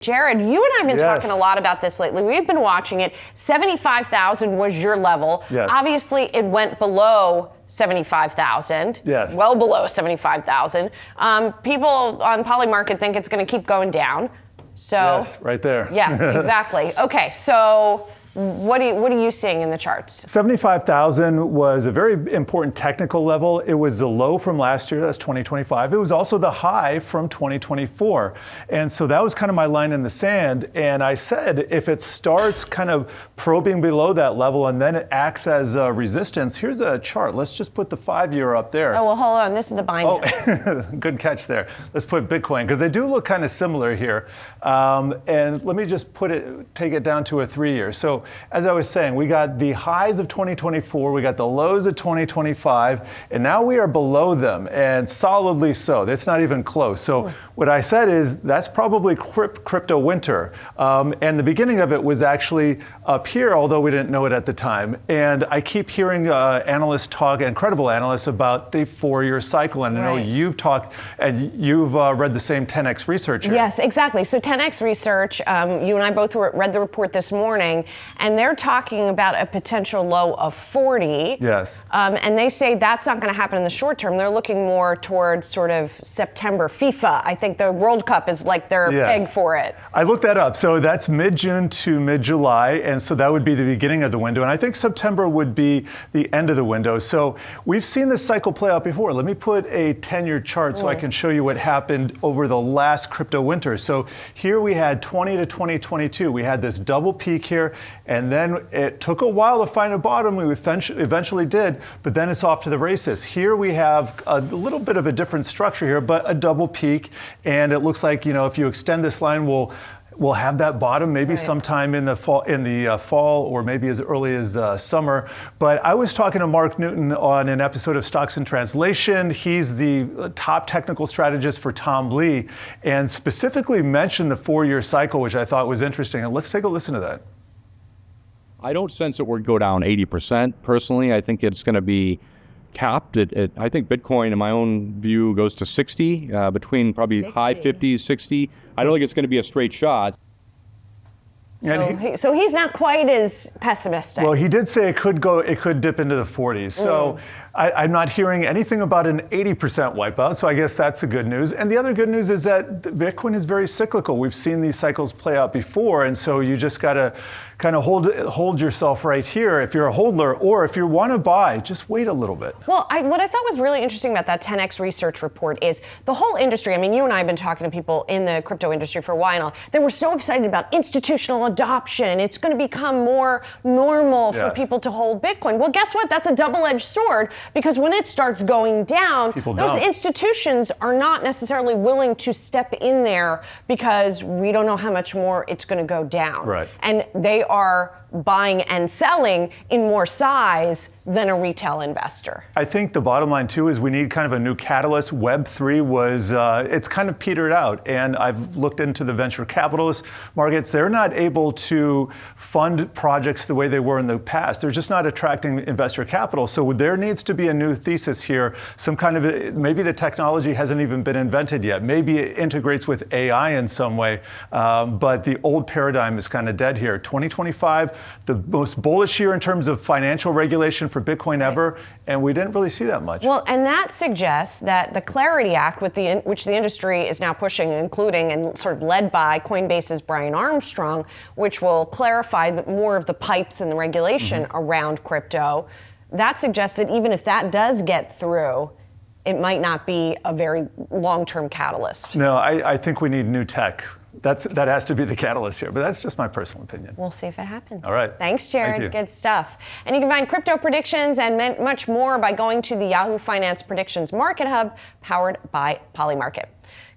Jared, you and I have been talking a lot about this lately. We've been watching it. 75,000 was your level. Yes. Obviously, it went below 75,000. Yes. Well below 75,000. People on Polymarket think it's going to keep going down. So. Yes, right there. Yes, exactly. Okay, so what are you seeing in the charts? 75,000 was a very important technical level. It was the low from last year, that's 2025. It was also the high from 2024. And so that was kind of my line in the sand. And I said, if it starts kind of probing below that level and then it acts as a resistance, here's a chart. Let's just put the 5-year up there. Oh, well, hold on. This is the bind. Oh, good catch there. Let's put Bitcoin, because they do look kind of similar here. And let me just take it down to a 3-year. So as I was saying, we got the highs of 2024, we got the lows of 2025, and now we are below them, and solidly so. It's not even close. So what I said is that's probably crypto winter. And the beginning of it was actually up here, although we didn't know it at the time. And I keep hearing analysts talk, and credible analysts, about the 4-year cycle. And I know you've talked, and you've read the same 10X research here. Yes, exactly. So 10X research, you and I both read the report this morning, and they're talking about a potential low of 40. Yes. And they say that's not going to happen in the short term. They're looking more towards sort of September. FIFA, I think the World Cup is like their peg for it. I looked that up. So that's mid-June to mid-July. And so that would be the beginning of the window. And I think September would be the end of the window. So we've seen this cycle play out before. Let me put a 10-year chart so I can show you what happened over the last crypto winter. So here we had 20 to 2022. We had this double peak here, and then it took a while to find a bottom. We eventually did, but then it's off to the races. Here we have a little bit of a different structure here, but a double peak, and it looks like, if you extend this line, we'll have that bottom maybe sometime in the fall, or maybe as early as summer. But I was talking to Mark Newton on an episode of Stocks in Translation. He's the top technical strategist for Tom Lee, and specifically mentioned the 4-year cycle, which I thought was interesting. And let's take a listen to that. I don't sense it would go down 80%. Personally, I think it's going to be capped. I think Bitcoin, in my own view, goes to 60, between probably 60. High 50s, 60. I don't think it's going to be a straight shot. So he's not quite as pessimistic. Well, he did say it could dip into the 40s. So I'm not hearing anything about an 80% wipeout. So I guess that's the good news. And the other good news is that Bitcoin is very cyclical. We've seen these cycles play out before. And so you just got to kind of hold yourself right here if you're a holder, or if you want to buy, just wait a little bit. Well, what I thought was really interesting about that 10X research report is the whole industry. I mean, you and I have been talking to people in the crypto industry for a while. They were so excited about institutional adoption. It's going to become more normal for people to hold Bitcoin. Well, guess what? That's a double-edged sword, because when it starts going down, those institutions are not necessarily willing to step in there because we don't know how much more it's going to go down. Right. And they are buying and selling in more size than a retail investor. I think the bottom line too is we need kind of a new catalyst. Web3 was, it's kind of petered out, and I've looked into the venture capitalist markets. They're not able to fund projects the way they were in the past. They're just not attracting investor capital. So there needs to be a new thesis here, some kind of, maybe the technology hasn't even been invented yet. Maybe it integrates with AI in some way, but the old paradigm is kind of dead here. 2025, the most bullish year in terms of financial regulation for Bitcoin ever, and we didn't really see that much. Well, and that suggests that the Clarity Act, which the industry is now pushing, including and sort of led by Coinbase's Brian Armstrong, which will clarify more of the pipes and the regulation around crypto, that suggests that even if that does get through, it might not be a very long-term catalyst. No, I think we need new tech. That has to be the catalyst here, but that's just my personal opinion. We'll see if it happens. All right. Thanks, Jared. Thank you. Good stuff. And you can find crypto predictions and much more by going to the Yahoo Finance Predictions Market Hub, powered by Polymarket.